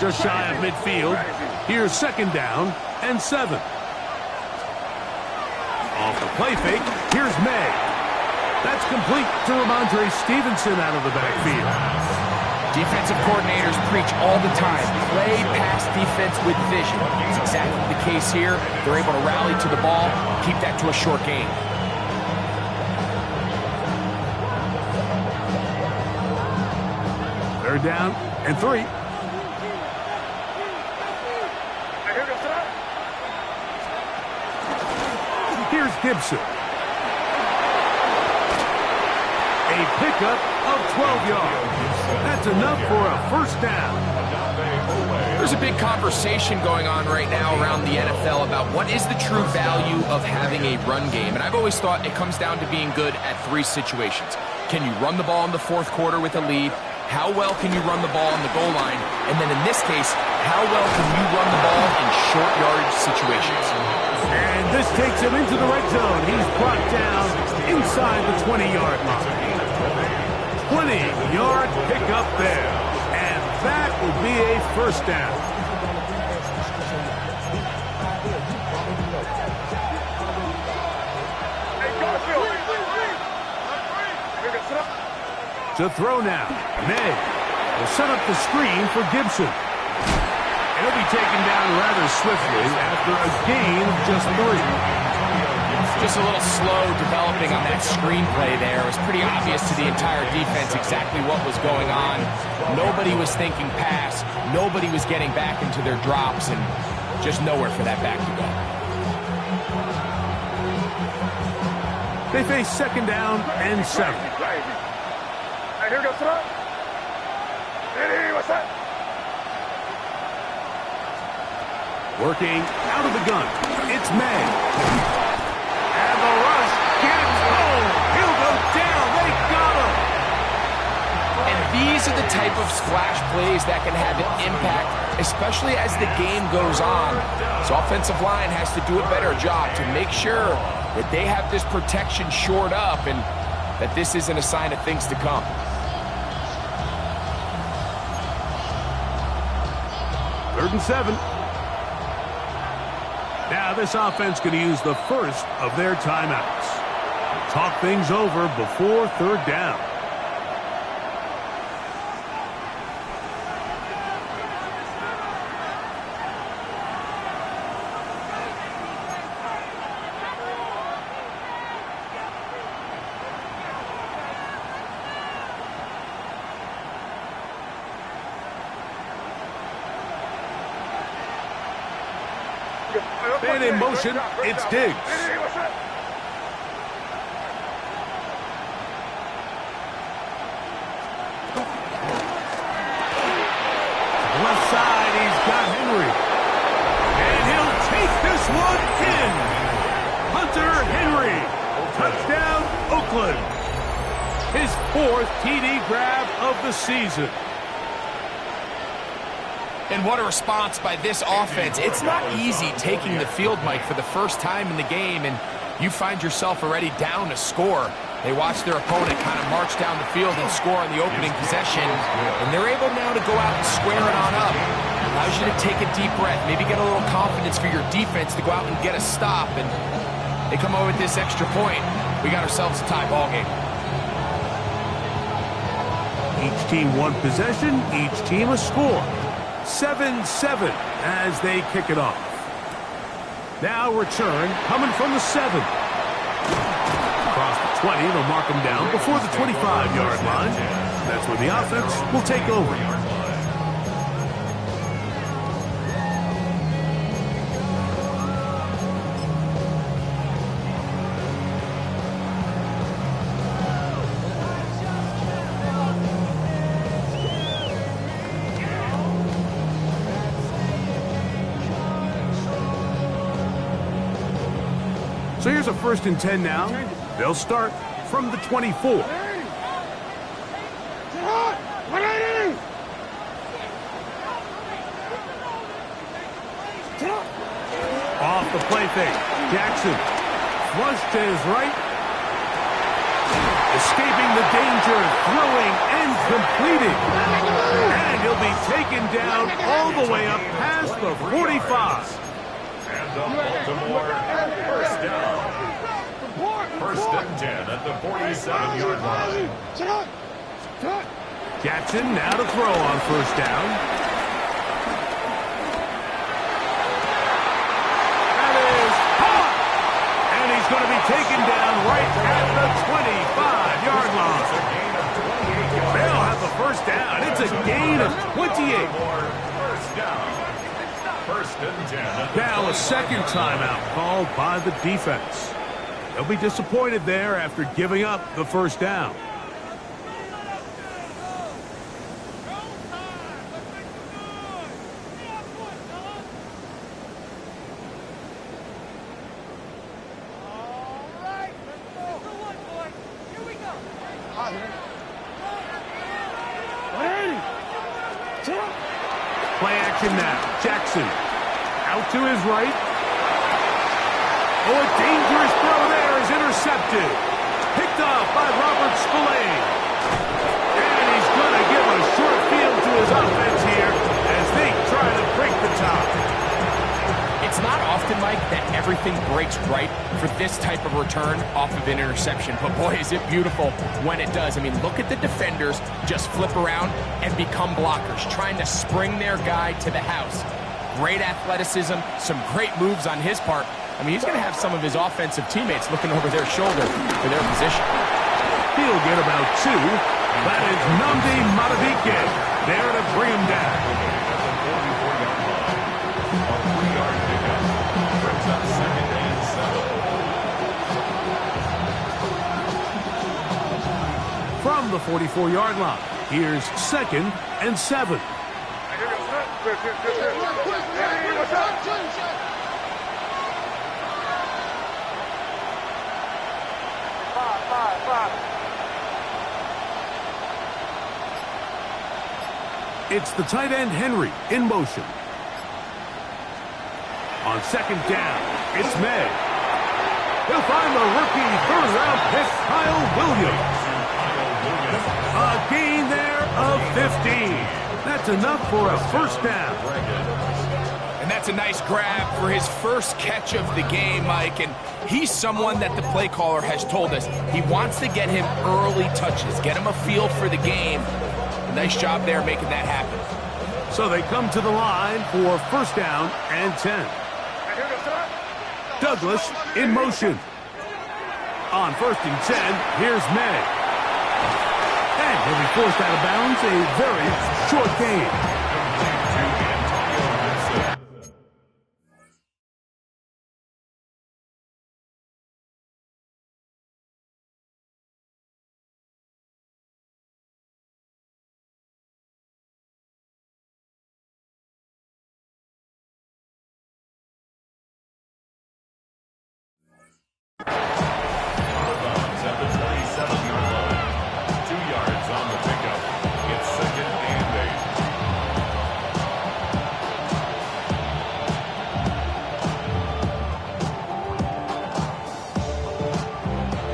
just shy of midfield. Here's second down and 7. Off the play fake, here's May. That's complete to Ramondre Stevenson out of the backfield. Defensive coordinators preach all the time, play pass defense with vision. It's exactly the case here. They're able to rally to the ball, keep that to a short game. Third down and 3. Here's Gibson. A pickup of 12 yards. That's enough for a first down. There's a big conversation going on right now around the NFL about what is the true value of having a run game. And I've always thought it comes down to being good at 3 situations. Can you run the ball in the fourth quarter with a lead? How well can you run the ball on the goal line? And then in this case, how well can you run the ball in short yardage situations? And this takes him into the red zone. He's brought down inside the 20-yard line. 20-yard pickup there. And that will be a first down. To throw now. May will set up the screen for Gibson. And he'll be taken down rather swiftly after a gain of just 3. Just a little slow developing on that screenplay there. It was pretty obvious to the entire defense exactly what was going on. Nobody was thinking pass. Nobody was getting back into their drops, and just nowhere for that back to go. They face second down and 7. Here goes the Working out of the gun. It's May. And the rush gets home. He'll go down. They got him. And these are the type of splash plays that can have an impact, especially as the game goes on. So offensive line has to do a better job to make sure that they have this protection shored up and that this isn't a sign of things to come. Third and 7. Now this offense going to use the first of their timeouts. Talk things over before third down. And in motion, it's Diggs. Left side, he's got Henry. And he'll take this one in. Hunter Henry. Touchdown, Oakland. His 4th TD grab of the season. And what a response by this offense. It's not easy taking the field, Mike, for the first time in the game, and you find yourself already down to score. They watch their opponent kind of march down the field and score on the opening possession, and they're able now to go out and square it on up. Allows you to take a deep breath, maybe get a little confidence for your defense to go out and get a stop, and they come over with this extra point. We got ourselves a tie ball game. Each team one possession, each team a score. 7-7 as they kick it off. Now return coming from the 7. Across the 20, they'll mark them down before the 25-yard line. That's where the offense will take over. So here's a 1st and 10 now. They'll start from the 24. Off the play fake. Jackson. Flush to his right. Escaping the danger. Throwing and completing. And he'll be taken down on the way up past the 45. And the Baltimore first down. First and 10 at the 47-yard line. Jackson now to throw on first down. That is caught. And he's going to be taken down right at the 25-yard line. They'll have the first down. It's a gain of 28. First down. First and 10. Now a second timeout called by the defense. They'll be disappointed there after giving up the first down. Play action now. Jackson out to his right. Oh, a dangerous throw there is intercepted. Picked off by Robert Spillane. And he's going to give a short field to his offense here as they try to break the top. It's not often, Mike, that everything breaks right for this type of return off of an interception. But boy, is it beautiful when it does. I mean, look at the defenders just flip around and become blockers, trying to spring their guy to the house. Great athleticism, some great moves on his part. I mean, he's going to have some of his offensive teammates looking over their shoulder for their position. He'll get about two. That is Nnamdi Madubuike there to bring him down. From the 44-yard line, here's second and 7. It's the tight end Henry in motion. On second down, it's May. He'll find the rookie third-round pick, Kyle Williams. A gain there of 15. That's enough for a first down. And that's a nice grab for his first catch of the game, Mike. And he's someone that the play caller has told us he wants to get him early touches, get him a feel for the game. A nice job there making that happen. So they come to the line for first down and 10. Douglas in motion. On first and 10, here's May. And he'll be forced out of bounds, a very short gain.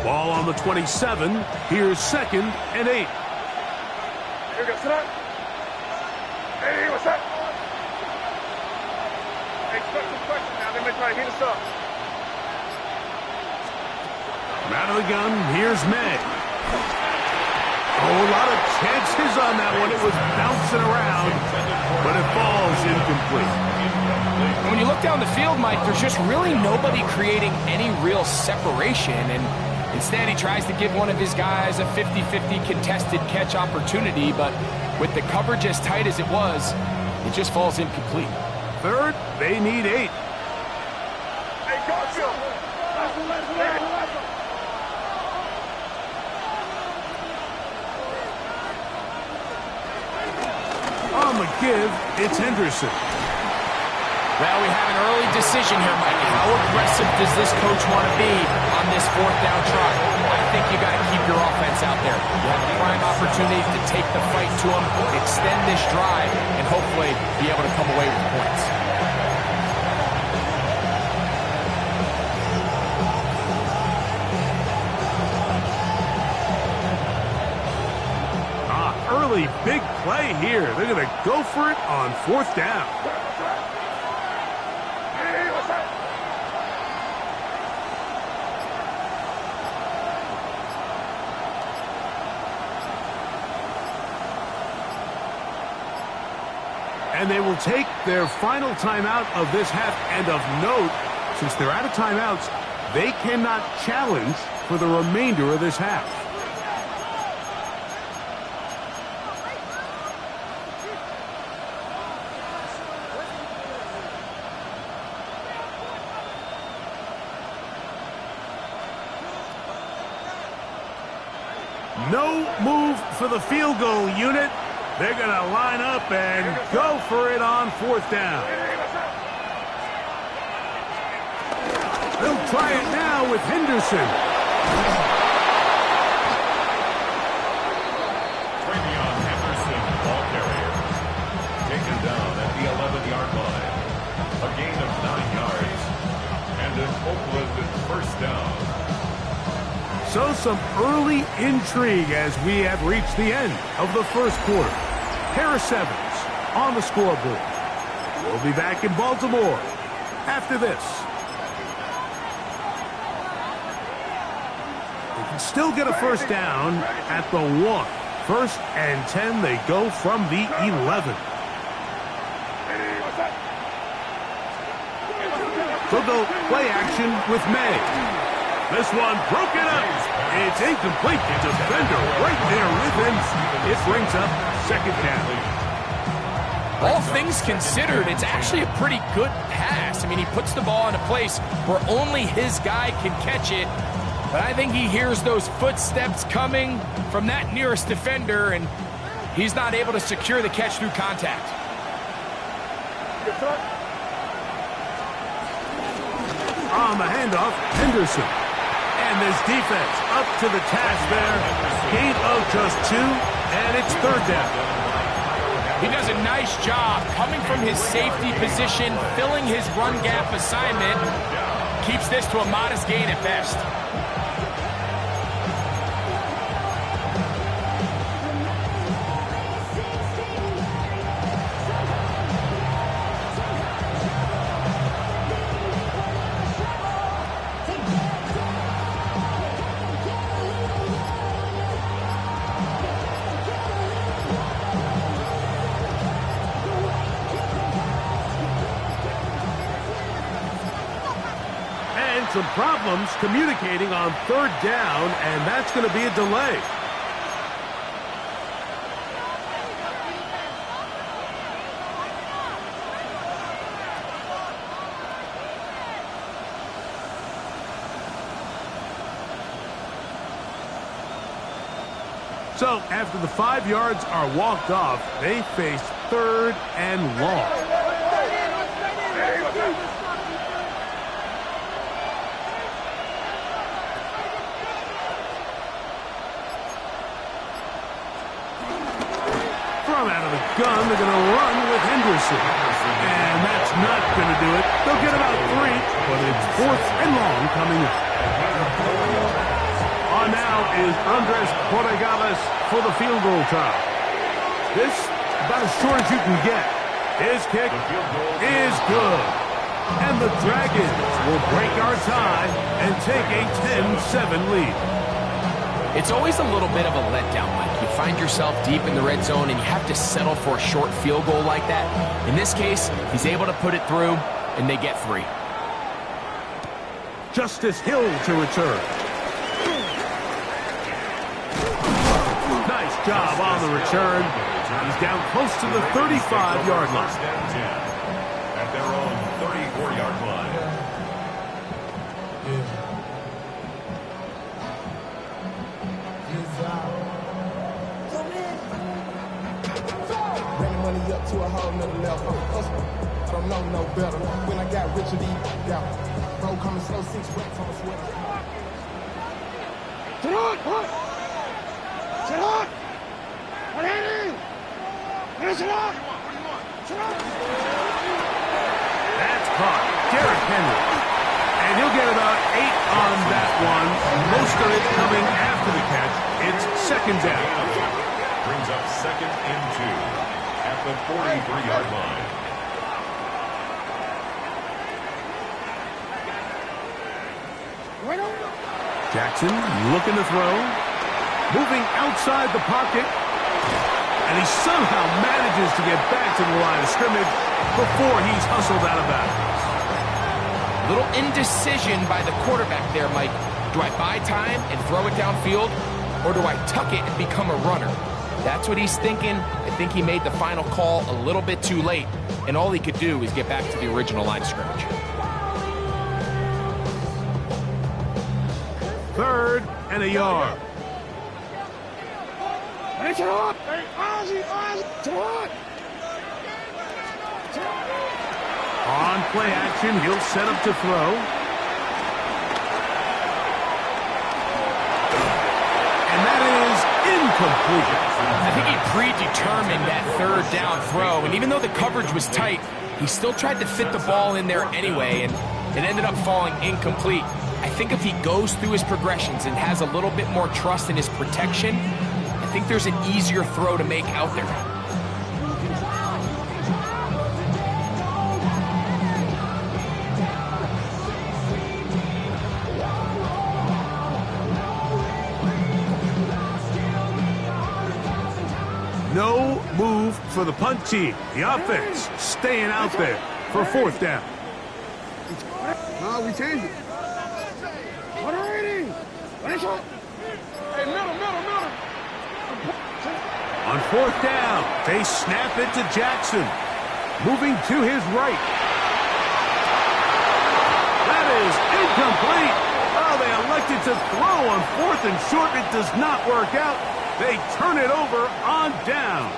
Ball on the 27. Here's second and 8. Here goes up. Hey, what's up? Hey, expect some questions now. They may try to heat us up. Out of the gun, here's May. Oh, a lot of chances on that one. It was bouncing around, but it falls incomplete. When you look down the field, Mike, there's just really nobody creating any real separation. And instead, he tries to give one of his guys a 50-50 contested catch opportunity, but with the coverage as tight as it was, it just falls incomplete. Third, they need 8. Hey, Garfield. On the give, it's Henderson. Well, we have an early decision here, Mike. How aggressive does this coach want to be on this fourth down try? I think you got to keep your offense out there. You have a prime opportunity to take the fight to them, extend this drive, and hopefully be able to come away with points. Early big play here. They're going to go for it on 4th down. Hey, what's that? And they will take their final timeout of this half. And of note, since they're out of timeouts, they cannot challenge for the remainder of this half. No move for the field goal unit. They're going to line up and go for it on 4th down. They'll try it now with Henderson. Travion Henderson, ball carrier. Taken down at the 11-yard line. A gain of 9 yards. And an Oakland 1st down. So some early intrigue as we have reached the end of the first quarter. Harris Evans on the scoreboard. We'll be back in Baltimore after this. They can still get a 1st down at the 1. 1st and 10, they go from the 11. So they'll play action with May. This one broken up. It's incomplete. Defender right there with him. It brings up 2nd down. All things considered, it's actually a pretty good pass. I mean, he puts the ball in a place where only his guy can catch it. But I think he hears those footsteps coming from that nearest defender, and he's not able to secure the catch through contact. On the handoff, Henderson. And this defense up to the task there. Gain of just 2, and it's 3rd down. He does a nice job coming from his safety position, filling his run gap assignment. Keeps this to a modest gain at best. Some problems communicating on 3rd down, and that's going to be a delay. So after the 5 yards are walked off, they face 3rd and long. Out of the gun, they're going to run with Henderson. And that's not going to do it. They'll get about 3, but it's 4th and long coming up. On now is Andres Borregales for the field goal try. This about as short as you can get. His kick is good. And the Dragons will break our tie and take a 10-7 lead. It's always a little bit of a letdown, Mike. You find yourself deep in the red zone and you have to settle for a short field goal like that. In this case, he's able to put it through, and they get 3. Justice Hill to return. Nice job on the return. He's down close to the 35-yard line. At their own 34-yard line. Money up to a whole nother level. I don't know no better. When I got rich of these, yeah. Bro coming slow, 6 racks on the sweater. Sit on! Sit on! What happened? Sit on! Sit on! That's caught. Derrick Henry. And he'll get about 8 on that one. Most of it coming after the catch. It's 2nd down. brings up 2nd and 2 at the 43-yard line. Jackson looking to throw. Moving outside the pocket. And he somehow manages to get back to the line of scrimmage before he's hustled out of bounds. Little indecision by the quarterback there, Mike. Do I buy time and throw it downfield, or do I tuck it and become a runner? That's what he's thinking. I think he made the final call a little bit too late, and all he could do is get back to the original line of scrimmage. 3rd and a yard. On play action, he'll set up to throw. And that is incomplete. I think he predetermined that 3rd down throw, and even though the coverage was tight, he still tried to fit the ball in there anyway, and it ended up falling incomplete. I think if he goes through his progressions and has a little bit more trust in his protection, I think there's an easier throw to make out there. No move for the punt team. The offense staying out there for 4th down. No, we changed it. Hey, middle. On 4th down, they snap it to Jackson. Moving to his right. That is incomplete. Oh, they elected to throw on 4th and short. It does not work out. They turn it over on down.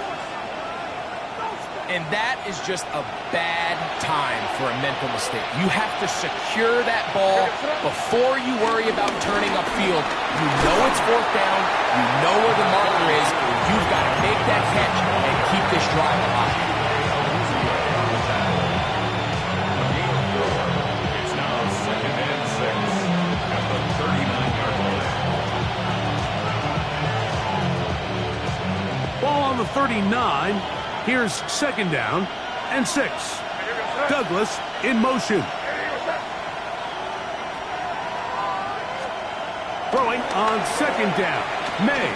And that is just a bad time for a mental mistake. You have to secure that ball before you worry about turning upfield. You know it's 4th down. You know where the marker is. You've got to make that catch and keep this drive alive. It's now 2nd and 6 at the 39-yard line. Ball on the 39. Here's 2nd down and 6. Douglas in motion. Throwing on 2nd down. May.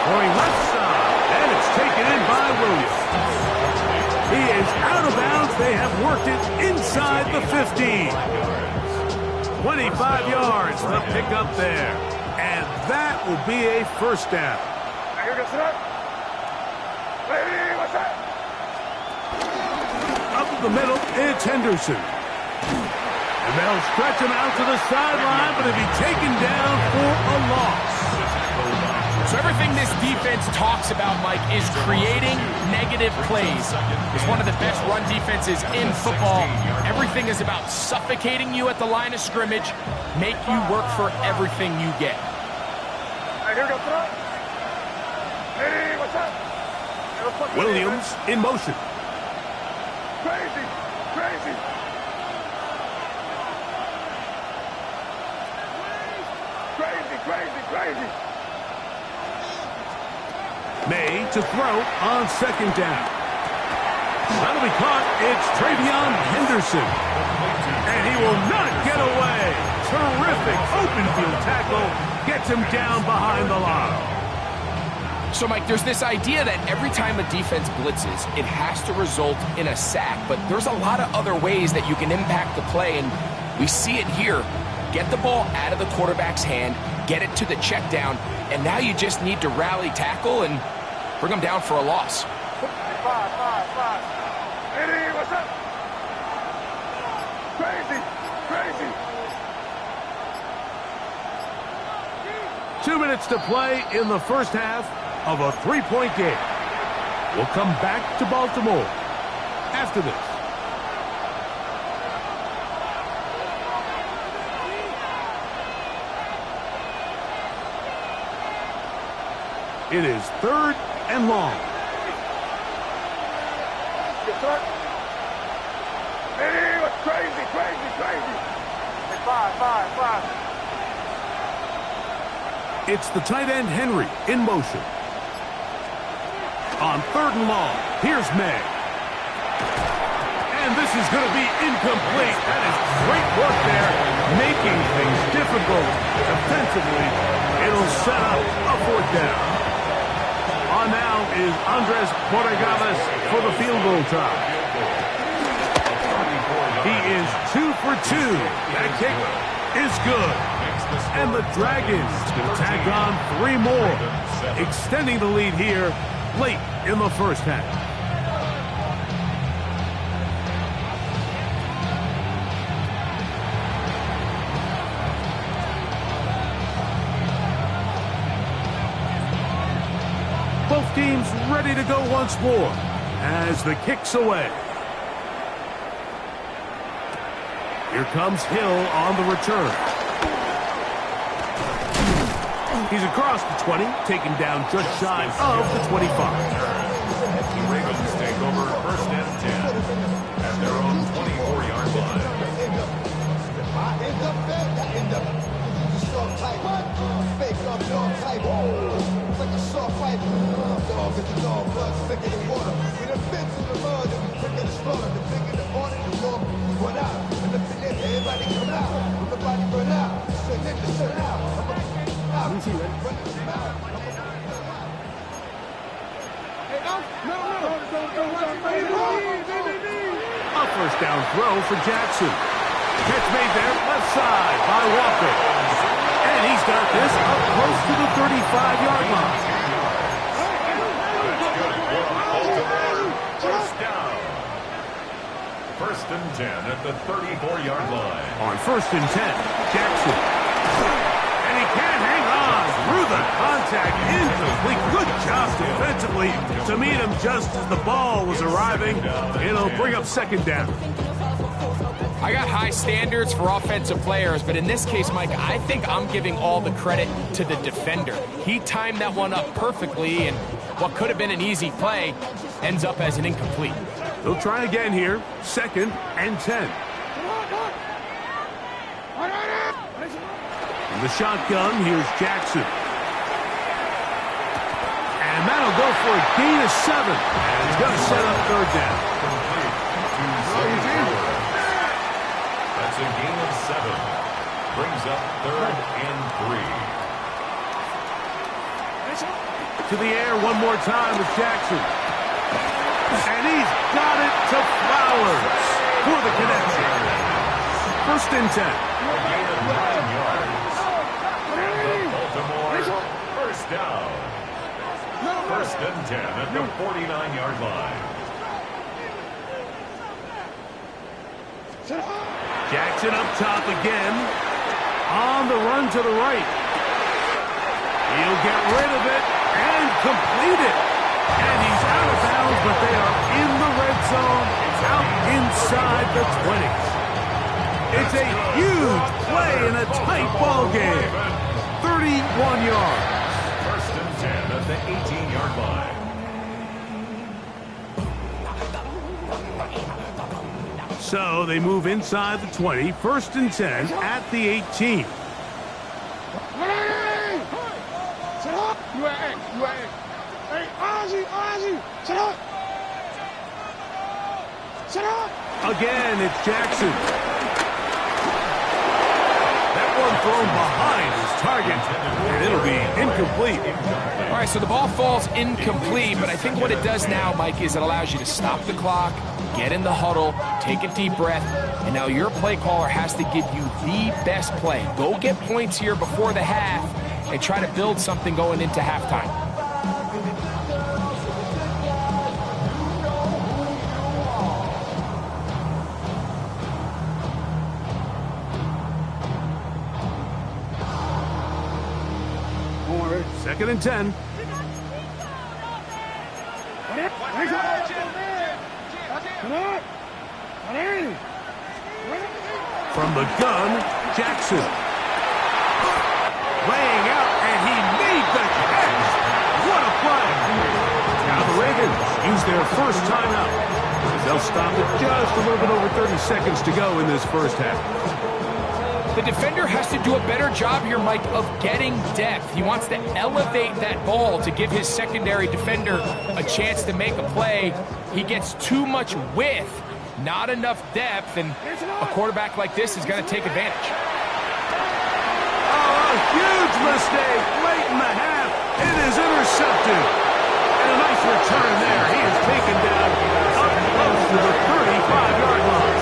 Throwing left side. And it's taken in by Williams. He is out of bounds. They have worked it inside the 15. 25 yards the pickup there. And that will be a 1st down. Up the middle, it's Henderson. And they'll stretch him out to the sideline, but he'll be taken down for a loss. So everything this defense talks about, Mike, is creating negative plays. It's one of the best run defenses in football. Everything is about suffocating you at the line of scrimmage, make you work for everything you get. Williams in motion. Crazy. May to throw on 2nd down. That'll be caught. It's Travion Henderson. And he will not get away. Terrific open field tackle. Gets him down behind the line. So, Mike, there's this idea that every time a defense blitzes, it has to result in a sack. But there's a lot of other ways that you can impact the play, and we see it here. Get the ball out of the quarterback's hand, get it to the check down, and now you just need to rally tackle and bring them down for a loss. 5. Eddie, what's up? Crazy. 2 minutes to play in the 1st half of a 3-point game. We'll come back to Baltimore after this. It is 3rd and long. Eddie, what's crazy. 5. It's the tight end, Henry, in motion. On 3rd and long, here's May. And this is going to be incomplete. That is great work there, making things difficult defensively. It'll set up a 4th down. On now is Andres Borregales for the field goal try. He is 2 for 2. That kick is good. And the Dragons will tack on 3 more, extending the lead here late in the first half. Both teams ready to go once more as the kick's away. Here comes Hill on the return. He's across the 20, taken down just shy of the 25. The Ravens take over 1st and 10 at their own 24-yard line. A 1st down throw for Jackson. Catch made there, left side by Walker. And he's got this up close to the 35-yard line. First down. 1st and 10 at the 34-yard line. On 1st and 10, Jackson. And he can't hang on through the contact. Incomplete. Good job defensively to meet him just as the ball was arriving. It'll bring up 2nd down. I got high standards for offensive players, but in this case, Mike, I think I'm giving all the credit to the defender. He timed that one up perfectly, and what could have been an easy play ends up as an incomplete. They'll try again here. 2nd and 10. In the shotgun, here's Jackson. And that'll go for a gain of 7. And he's going to set up 3rd down. That's a gain of 7. Brings up 3rd and 3. To the air one more time with Jackson. And he's got it to Flowers for the connection. 1st and 10. A gain of 9 yards. And the Baltimore 1st down. 1st and 10 at the 49-yard line. Jackson up top again. On the run to the right. He'll get rid of it and complete it. And he's out of bounds, but they are in the red zone, out inside the 20s. It's a huge play in a tight ball game. 31 yards. 1st and 10 at the 18-yard line. So they move inside the 20, 1st and 10 at the 18. Again, it's Jackson. That one thrown behind his target, and it'll be incomplete. All right, so the ball falls incomplete, but I think what it does now, Mike, is it allows you to stop the clock, get in the huddle, take a deep breath, and now your play caller has to give you the best play. Go get points here before the half and try to build something going into halftime. Second and 10. From the gun, Jackson. Laying out, and he made the catch. What a play. Now the Ravens use their first timeout. They'll stop it just a little bit over 30 seconds to go in this first half. The defender has to do a better job here, Mike, of getting depth. He wants to elevate that ball to give his secondary defender a chance to make a play. He gets too much width, not enough depth, and a quarterback like this is going to take advantage. Oh, a huge mistake late in the half. It is intercepted. And a nice return there. He is taken down up close to the 35-yard line.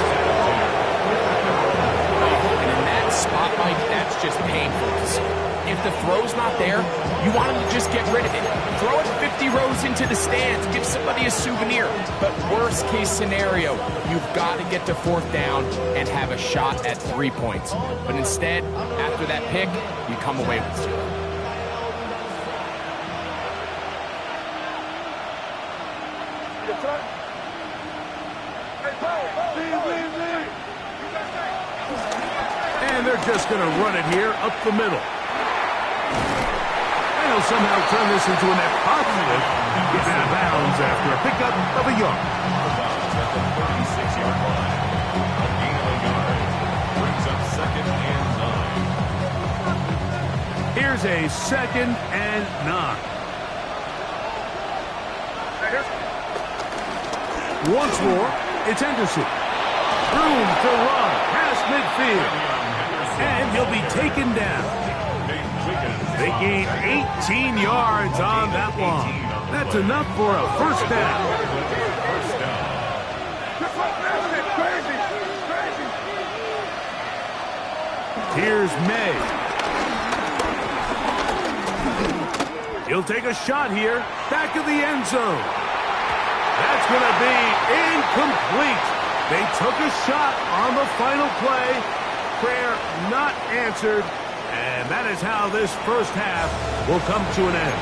Spot, Mike, that's just painful to see. If the throw's not there, you want him to just get rid of it. Throw it 50 rows into the stands, give somebody a souvenir. But worst case scenario, you've got to get to 4th down and have a shot at 3 points. But instead, after that pick, you come away with 0. And they're just going to run it here up the middle. And he'll somehow turn this into a net positive. Getting out of bounds after a pickup of a yard. At the 36-yard line. A gain of a yard. Brings up 2nd and 9. Here's a 2nd and 9. Once more, it's Henderson. Room to run past midfield. And he'll be taken down. They gain 18 yards on that one. That's enough for a 1st down. Here's May. He'll take a shot here. Back of the end zone. That's going to be incomplete. They took a shot on the final play. Prayer not answered, and that is how this 1st half will come to an end.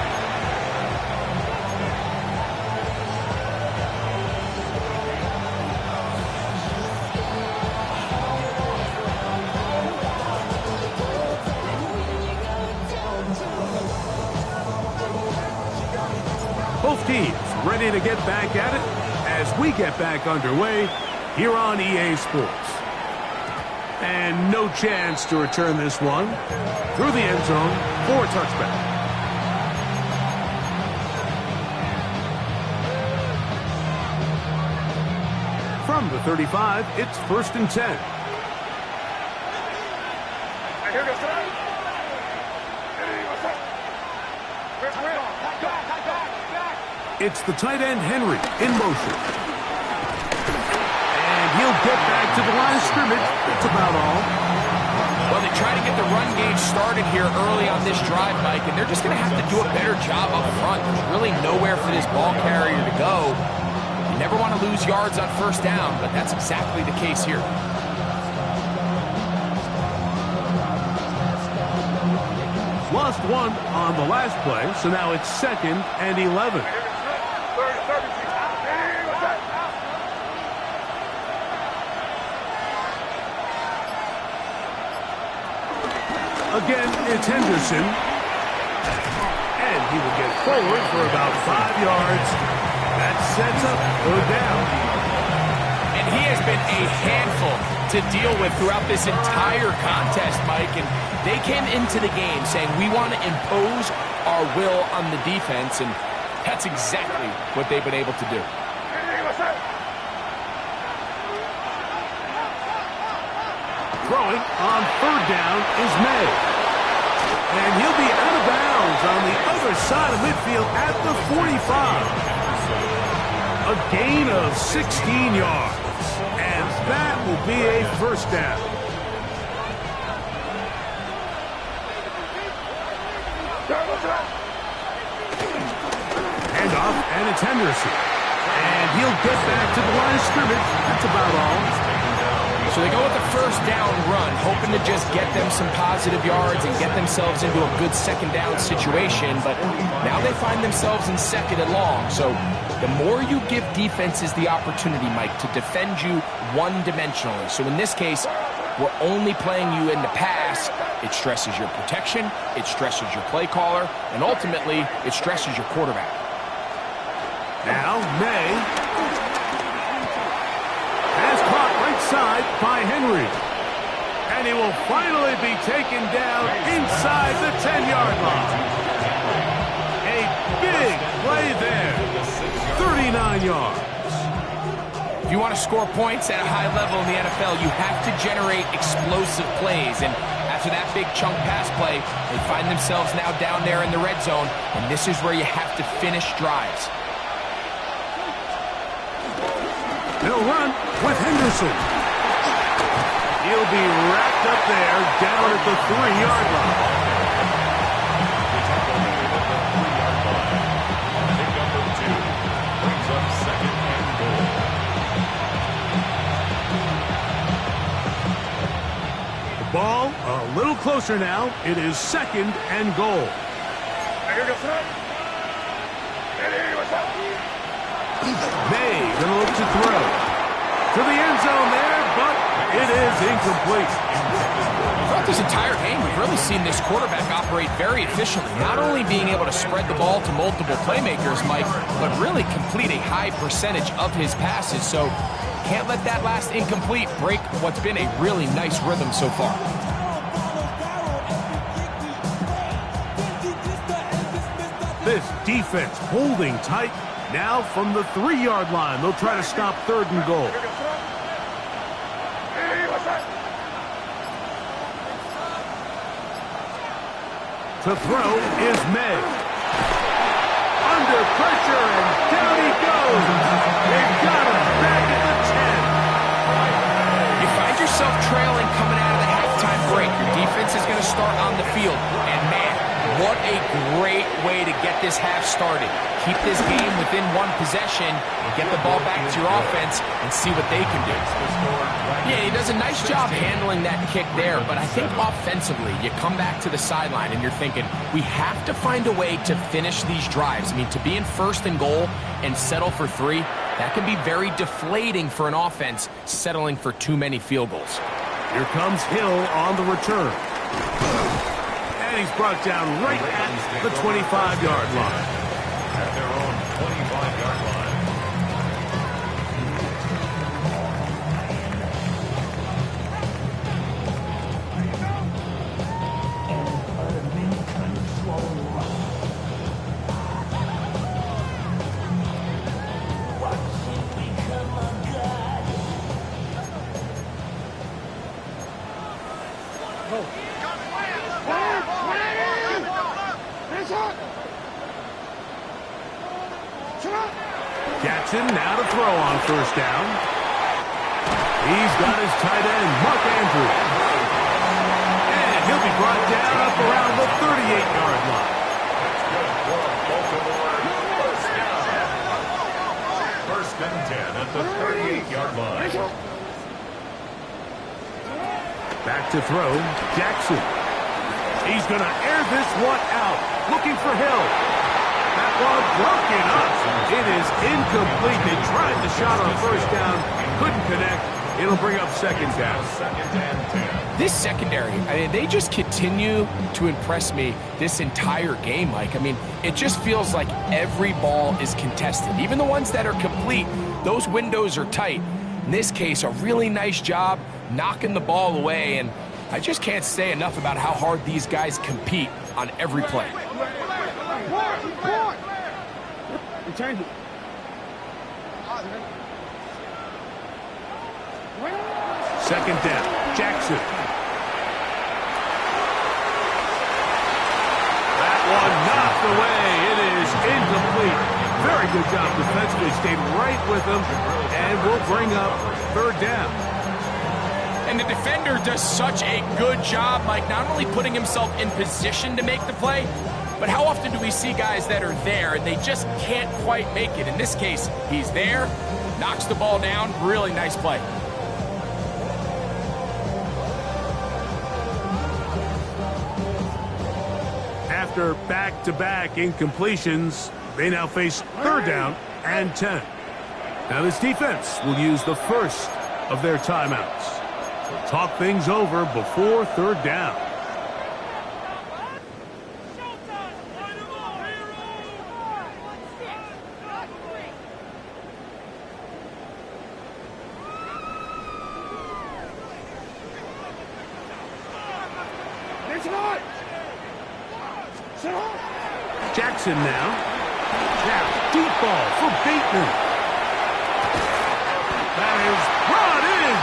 Both teams ready to get back at it as we get back underway here on EA Sports. And no chance to return this one through the end zone for a touchback. From the 35, it's 1st and 10. It's the tight end Henry in motion. He'll get back to the line of scrimmage. That's about all. Well, they try to get the run game started here early on this drive, Mike, and they're just going to have to do a better job up front. There's really nowhere for this ball carrier to go. You never want to lose yards on 1st down, but that's exactly the case here. Lost one on the last play, so now it's 2nd and 11. Again, it's Henderson. And he will get forward for about 5 yards. That sets up 3rd down. And he has been a handful to deal with throughout this entire contest, Mike. And they came into the game saying, we want to impose our will on the defense. And that's exactly what they've been able to do. Throwing on 3rd down is May. And he'll be out of bounds on the other side of midfield at the 45. A gain of 16 yards. And that will be a 1st down. Handoff, and it's Henderson. And he'll get back to the line of scrimmage. That's about all. So they go with the 1st down run, hoping to just get them some positive yards and get themselves into a good 2nd down situation. But now they find themselves in 2nd and long. So the more you give defenses the opportunity, Mike, to defend you one-dimensionally. So in this case, we're only playing you in the pass. It stresses your protection, it stresses your play caller, and ultimately, it stresses your quarterback. Now, May. Pass caught right side by Henry. And he will finally be taken down inside the 10-yard line. A big play there. 39 yards. If you want to score points at a high level in the NFL, you have to generate explosive plays. And after that big chunk pass play, they find themselves now down there in the red zone. And this is where you have to finish drives. They'll run with Henderson. He'll be wrapped up there down at the 3-yard line. Pick number 2 brings up second and goal. The ball a little closer now. It is second and goal. May gonna look to throw to the end zone there, but it is incomplete. Throughout this entire game, we've really seen this quarterback operate very efficiently, not only being able to spread the ball to multiple playmakers, Mike, but really complete a high percentage of his passes. So can't let that last incomplete break what's been a really nice rhythm so far. This defense holding tight. Now from the 3-yard line, they'll try to stop third and goal. To throw is May. Under pressure, and down he goes. They've got him back at the 10. You find yourself trailing coming out of the halftime break. Your defense is going to start on the field. And man, what a great way to get this half started. Keep this game within one possession and get the ball back to your offense and see what they can do. Yeah, he does a nice job handling that kick there, but I think offensively, you come back to the sideline and you're thinking, we have to find a way to finish these drives. I mean, to be in first and goal and settle for 3, that can be very deflating for an offense settling for too many field goals. Here comes Hill on the return. And he's brought down right at the 25-yard line. At their own 25-yard line. Jackson now to throw on first down. He's got his tight end, Mark Andrews. And he'll be brought down up around the 38-yard line. First and 10 at the 38-yard line. Back to throw, Jackson. He's going to air this one out, looking for Hill. That ball broken up. It is incomplete. They tried the shot on first down, couldn't connect. It'll bring up second down. Second and 10. This secondary, I mean, they just continue to impress me this entire game, Mike. I mean, it just feels like every ball is contested. Even the ones that are complete, those windows are tight. In this case, a really nice job knocking the ball away, and I just can't say enough about how hard these guys compete on every play. Return it. Second down, Jackson. That one knocked away. It is incomplete. Very good job defensively. Stayed right with him, and will bring up third down. And the defender does such a good job, Mike, not only putting himself in position to make the play, but how often do we see guys that are there and they just can't quite make it? In this case, he's there, knocks the ball down, really nice play. After back-to-back incompletions, they now face third down and 10. Now this defense will use the first of their timeouts. We'll talk things over before third down. Jackson now. Now, deep ball for Bateman. That is brought in.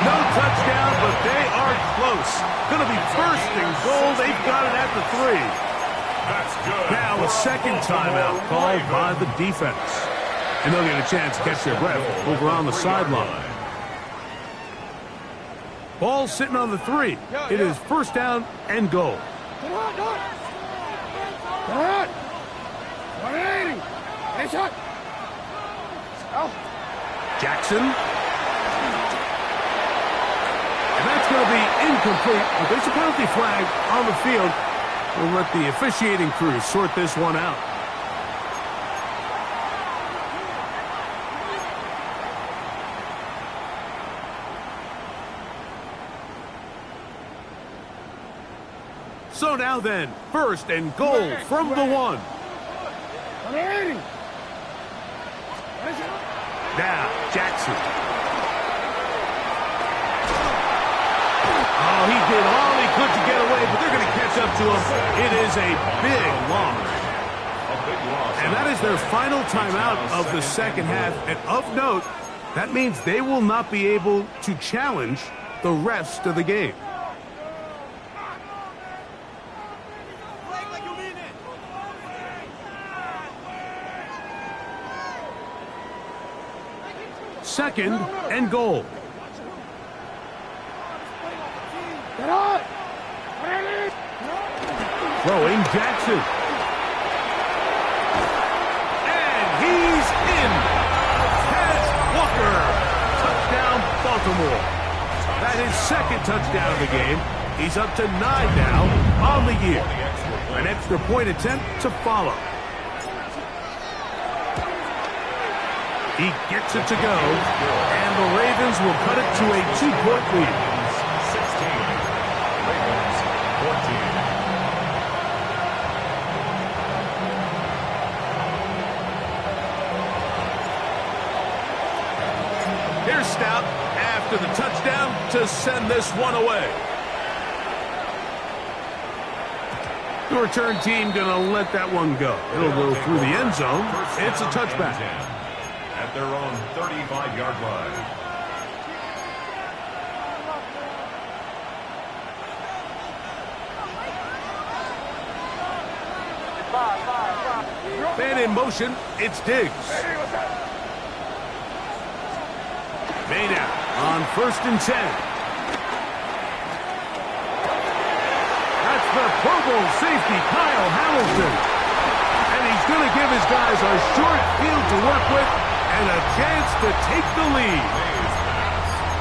No touchdown, but they are close. Going to be first and goal. They've got it at the 3. That's good. Now a second timeout called by the defense. And they'll get a chance to catch their breath over on the sideline. Ball sitting on the 3. It is first down and goal. Jackson. And that's going to be incomplete, but there's a penalty flag on the field. We'll let the officiating crew sort this one out. So now then, first and goal from the 1. Now, Jackson. Oh, he did all he could to get away, but they're going to catch up to him. It is a big loss. And that is their final timeout of the second half. And of note, that means they will not be able to challenge the rest of the game. Second and goal. Throwing Jackson. And he's in. Tez Walker. Touchdown, Baltimore. That is second touchdown of the game. He's up to 9 now on the year. An extra point attempt to follow. He gets it to go, and the Ravens will cut it to a 2-point lead. 16. Ravens 14. Here's Stout after the touchdown to send this one away. The return team going to let that one go. It'll go through the end zone. It's a touchback. At their own 35-yard line. Man in motion, it's Diggs. Made out on first and 10. That's the Pro Bowl safety, Kyle Hamilton. And he's going to give his guys a short field to work with and a chance to take the lead.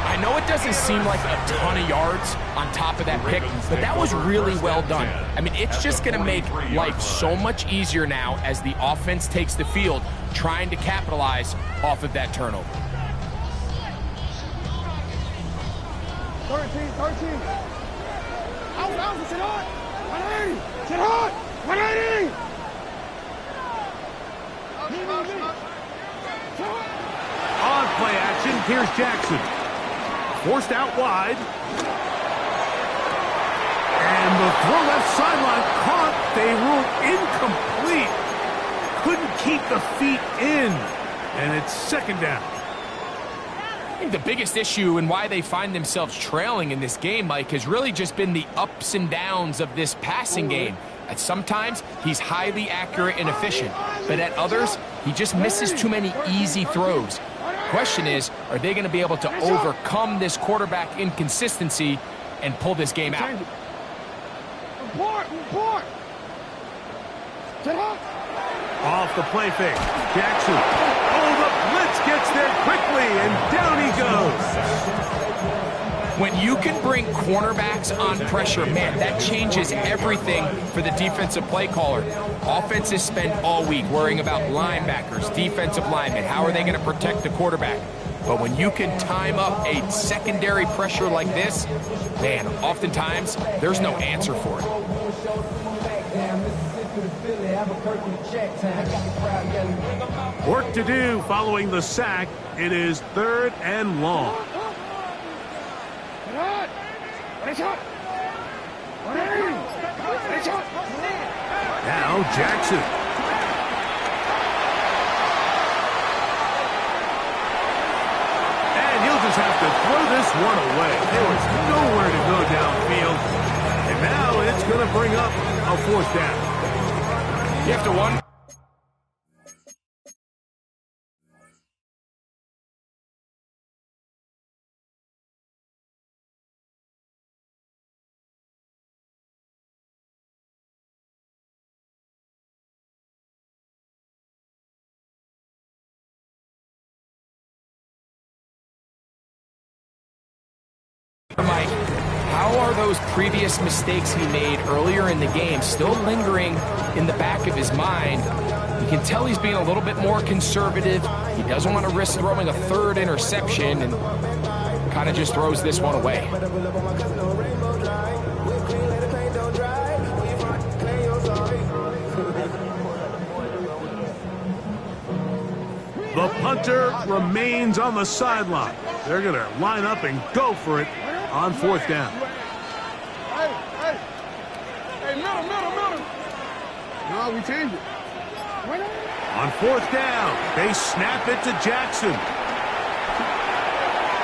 I know it doesn't seem like a ton of yards on top of that pick, but that was really well done. I mean, it's just going to make life so much easier now as the offense takes the field, trying to capitalize off of that turnover. 13. Out, sit hard. 180. Sit hard. 180. On play action, here's Jackson. Forced out wide. And the throw left sideline caught. They ruled incomplete. Couldn't keep the feet in. And it's second down. I think the biggest issue and why they find themselves trailing in this game, Mike, has really just been the ups and downs of this passing game. At sometimes, he's highly accurate and efficient, but at others, he just misses too many easy throws. Question is, are they going to be able to overcome this quarterback inconsistency and pull this game out? Report. Sit hard. Off the play fake. Jackson. Oh, the blitz gets there quickly, and down he goes. When you can bring cornerbacks on pressure, man, that changes everything for the defensive play caller. Offenses spend all week worrying about linebackers, defensive linemen. How are they going to protect the quarterback? But when you can time up a secondary pressure like this, man, oftentimes there's no answer for it. Work to do following the sack. It is third and long. Now Jackson. And he'll just have to throw this one away. There was nowhere to go downfield. And now it's going to bring up a 4th down. You have to wonder. Mike, how are those previous mistakes he made earlier in the game still lingering in the back of his mind? You can tell he's being a little bit more conservative. He doesn't want to risk throwing a 3rd interception and kind of just throws this one away. The punter remains on the sideline. They're going to line up and go for it on 4th down. Hey, middle. No, we changed it. On 4th down, they snap it to Jackson.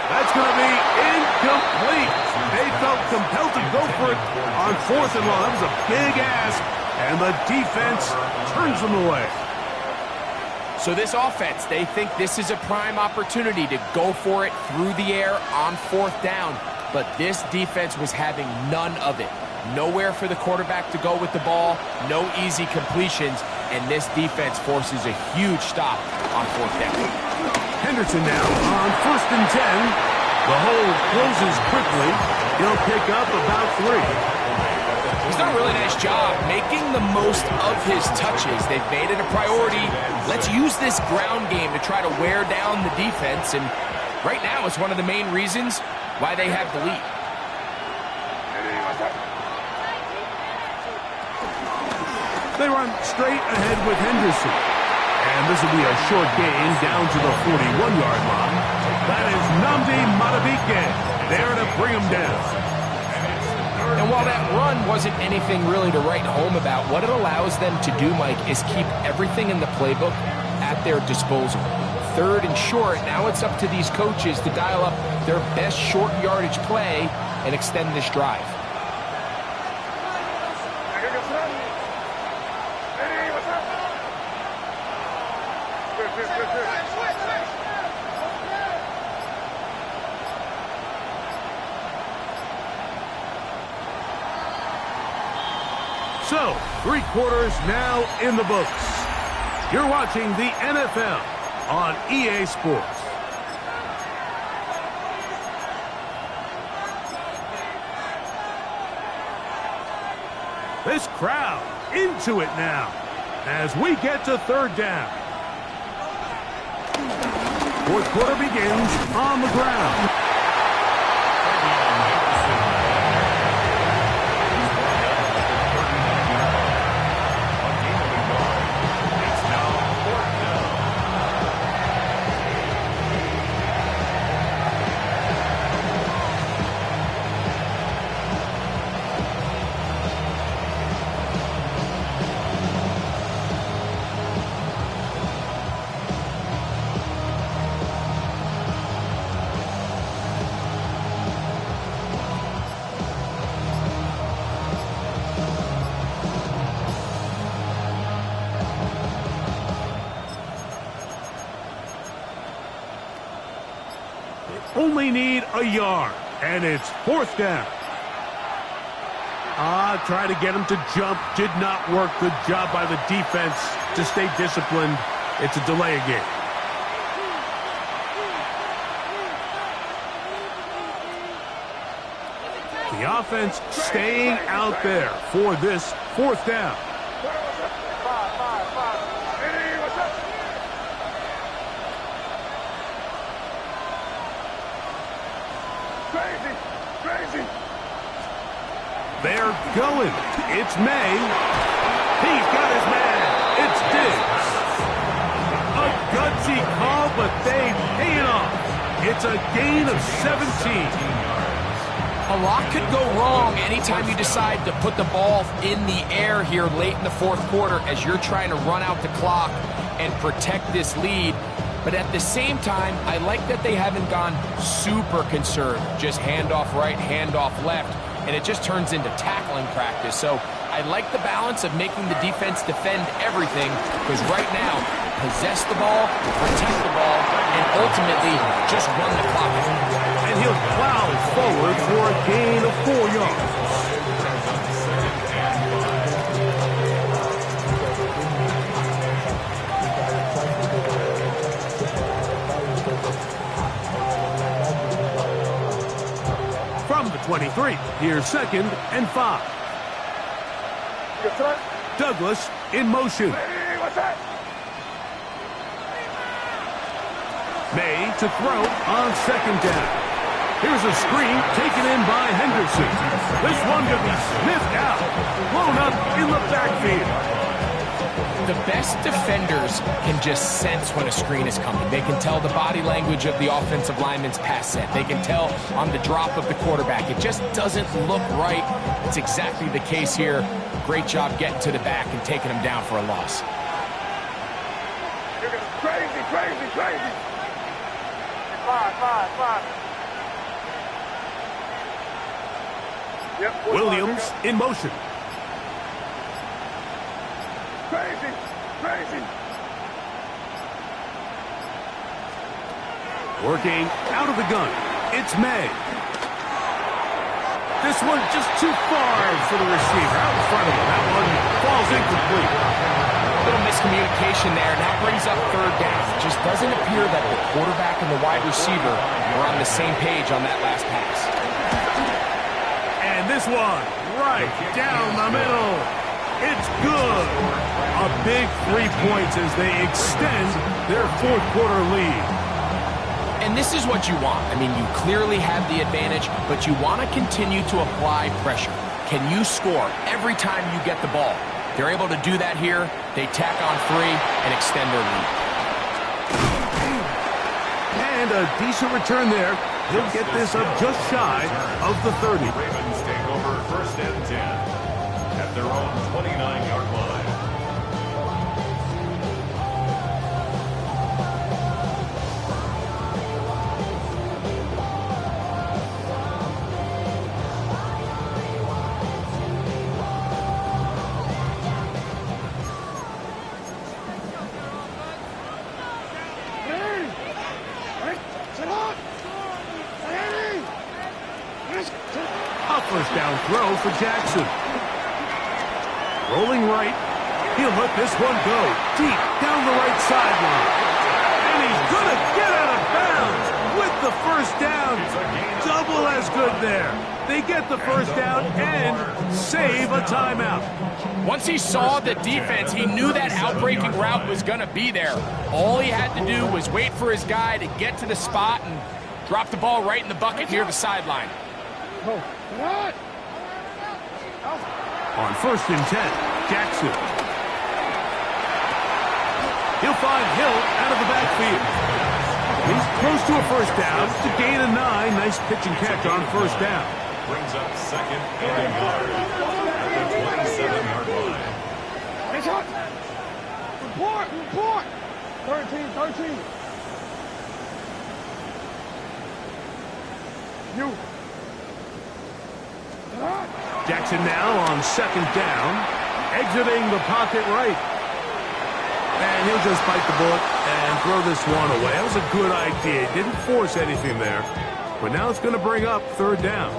That's going to be incomplete. They felt compelled to go for it on 4th and long. That was a big ask, and the defense turns them away. So this offense, they think this is a prime opportunity to go for it through the air on 4th down. But this defense was having none of it. Nowhere for the quarterback to go with the ball, no easy completions, and this defense forces a huge stop on 4th down. Henderson now on 1st and 10. The hole closes quickly. He'll pick up about 3. He's done a really nice job making the most of his touches. They've made it a priority. Let's use this ground game to try to wear down the defense, and right now it's one of the main reasons why they have the lead. They run straight ahead with Henderson. And this will be a short gain down to the 41-yard line. That is Nnamdi Madubuike there to bring him down. And while that run wasn't anything really to write home about, what it allows them to do, Mike, is keep everything in the playbook at their disposal. 3rd and short, now it's up to these coaches to dial up their best short yardage play and extend this drive. So, 3 quarters now in the books. You're watching the NFL on EA Sports. This crowd into it now as we get to 3rd down. 4th quarter begins on the ground. Only need a yard, and it's 4th down. Try to get him to jump. Did not work. Good job by the defense to stay disciplined. It's a delay game. The offense staying out there for this 4th down. They're going. It's May. He's got his man. It's Diggs. A gutsy call, but they pay it off. It's a gain of 17. A lot could go wrong anytime you decide to put the ball in the air here late in the fourth quarter as you're trying to run out the clock and protect this lead. But at the same time, I like that they haven't gone super conserved. Just handoff right, handoff left, and it just turns into tackling practice. So I like the balance of making the defense defend everything, because right now, possess the ball, protect the ball, and ultimately just run the clock. And he'll plow forward for a gain of 4 yards. From the 23, here's 2nd and 5. Douglas in motion. May to throw on 2nd down. Here's a screen taken in by Henderson. This one could be sniffed out, blown up in the backfield. The best defenders can just sense when a screen is coming. They can tell the body language of the offensive lineman's pass set. They can tell on the drop of the quarterback. It just doesn't look right. It's exactly the case here. Great job getting to the back and taking him down for a loss. Crazy. 5. Yep, Williams in motion. Crazy. Working out of the gun. It's May. This one just too far for the receiver. Out in front of him. That one falls incomplete. Little miscommunication there. Now brings up 3rd down. It just doesn't appear that the quarterback and the wide receiver were on the same page on that last pass. And this one right down the middle. It's good. A big 3 points as they extend their fourth quarter lead. And this is what you want. I mean, you clearly have the advantage, but you want to continue to apply pressure. Can you score every time you get the ball? They're able to do that here. They tack on 3 and extend their lead. And a decent return there. He'll get this up just shy of the 30. Ravens take over 1st and 10 at their own 29-yard line. First down throw for Jackson. Rolling right. He'll let this one go deep down the right sideline. And he's going to get out of bounds with the first down. Double as good there. They get the first down and save a timeout. Once he saw the defense, he knew that outbreaking route was going to be there. All he had to do was wait for his guy to get to the spot and drop the ball right in the bucket near the sideline. On 1st and 10, Jackson. He'll find Hill out of the backfield. He's close to a first down to gain a 9. Nice pitch and catch on 1st down. Brings up 2nd and a yard at the 27-yard line. Report. 13. You. Jackson now on 2nd down, exiting the pocket right. And he'll just bite the bullet and throw this one away. That was a good idea. Didn't force anything there. But now it's going to bring up 3rd down.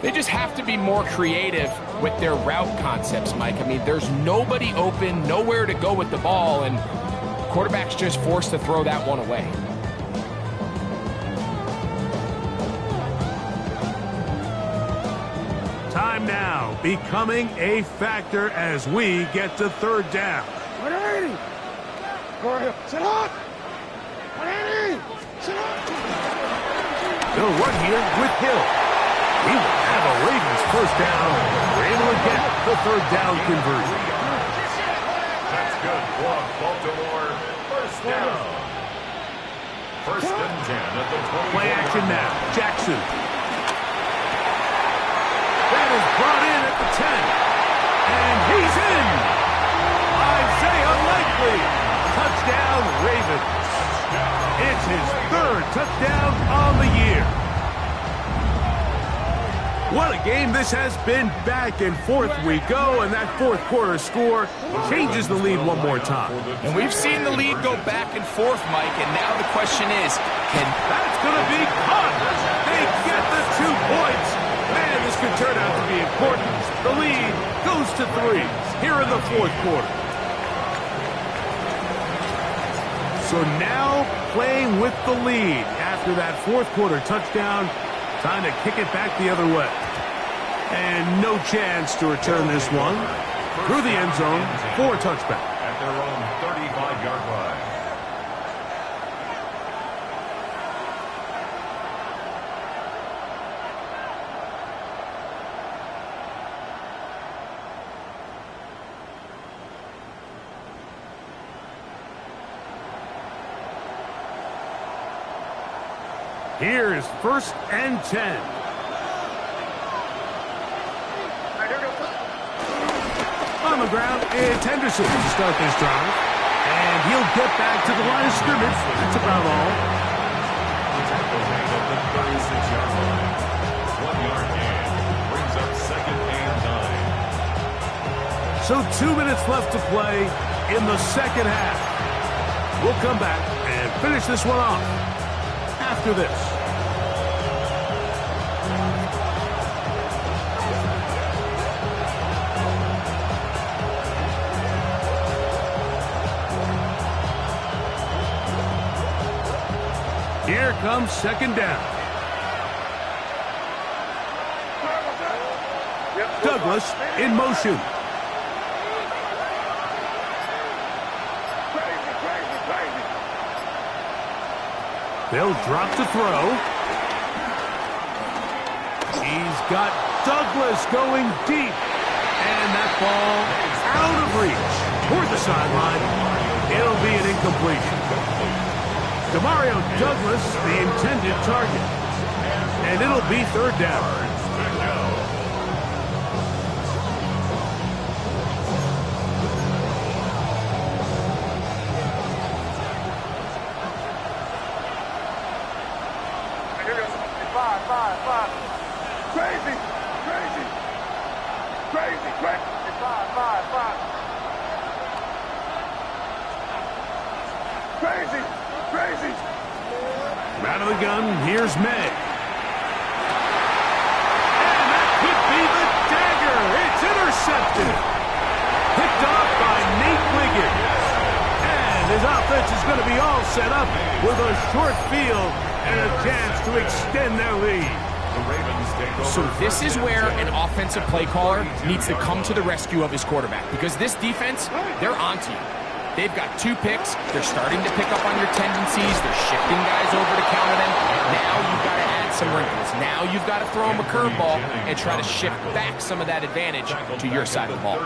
They just have to be more creative with their route concepts, Mike. I mean, there's nobody open, nowhere to go with the ball, and quarterback's just forced to throw that one away. Time now becoming a factor as we get to 3rd down. 180. Go ahead. Sit up. 180. Sit up. They'll run here with Hill. He will have a Ravens first down. We're able to get the 3rd down conversion. That's good block, Baltimore. First down. 1st and 10 at the 20. Play action now. Jackson. is brought in at the 10. And he's in. Isaiah Likely. Touchdown, Ravens. It's his third touchdown on the year. What a game this has been. Back and forth we go, and that fourth quarter score changes the lead one more time. And we've seen the lead go back and forth, Mike, and now the question is, That's going to be caught. They get the 2 points. Man, this could turn out to be important. The lead goes to 3 here in the fourth quarter. So now playing with the lead after that fourth quarter touchdown, time to kick it back the other way. And no chance to return this one through the end zone for a touchback. At their own 35-yard line. Here is 1st and 10. On the ground, it's Henderson to start this drive. And he'll get back to the line of scrimmage. That's about all. Tackle made at the 36-yard line. 1 yard gain. Brings up 2nd and 9. So 2 minutes left to play in the second half. We'll come back and finish this one off after this. Here comes 2nd down. Douglas in motion. They'll drop to throw. He's got Douglas going deep. And that ball out of reach toward the sideline. It'll be an incompletion. Demario Douglas, the intended target. And it'll be 3rd down. Out of the gun, here's May. And that could be the dagger. It's intercepted. Picked off by Nate Wiggins. And his offense is going to be all set up with a short field and a chance to extend their lead. So this is where an offensive play caller needs to come to the rescue of his quarterback, because this defense, they're onto you. They've got 2 picks. They're starting to pick up on your tendencies. They're shifting guys over to counter them. Now you've got to add some wrinkles. Now you've got to throw them a curveball and try to shift back some of that advantage to your side of the ball.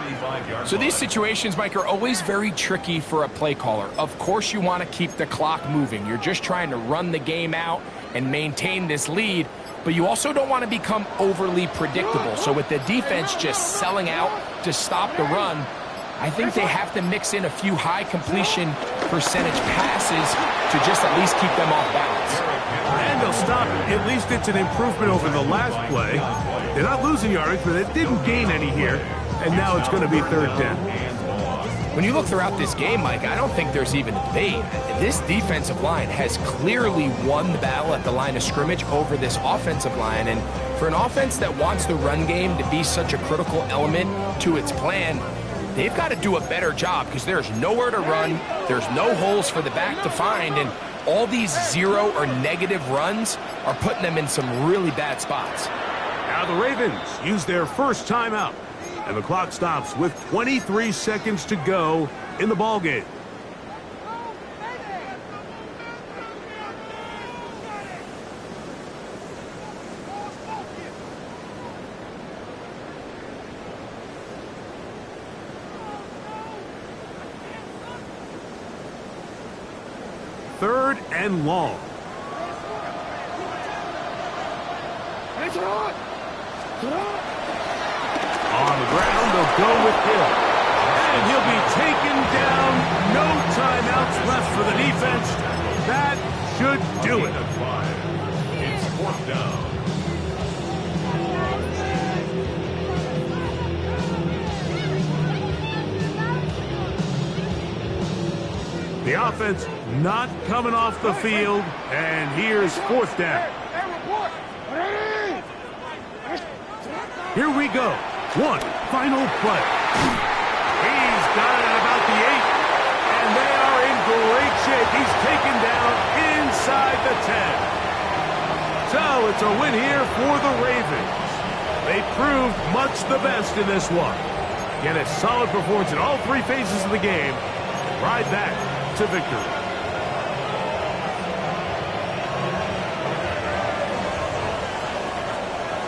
So these situations, Mike, are always very tricky for a play caller. Of course you want to keep the clock moving. You're just trying to run the game out and maintain this lead, but you also don't want to become overly predictable. So with the defense just selling out to stop the run, I think they have to mix in a few high completion percentage passes to just at least keep them off balance. And they'll stop it. At least it's an improvement over the last play. They're not losing yardage, but they didn't gain any here. And now it's going to be 3rd down. When you look throughout this game, Mike, I don't think there's even a debate. This defensive line has clearly won the battle at the line of scrimmage over this offensive line. And for an offense that wants the run game to be such a critical element to its plan, they've got to do a better job, because there's nowhere to run, there's no holes for the back to find, and all these 0 or negative runs are putting them in some really bad spots. Now the Ravens use their first timeout, and the clock stops with 23 seconds to go in the ballgame. Third and long. On the ground, they'll go with Hill. And he'll be taken down. No timeouts left for the defense. That should do it. It's 4th down. The offense not coming off the field, and here's 4th down. Here we go. One final play. He's got it at about the 8, and they are in great shape. He's taken down inside the 10. So it's a win here for the Ravens. They proved much the best in this one. Get a solid performance in all 3 phases of the game. Ride back to victory.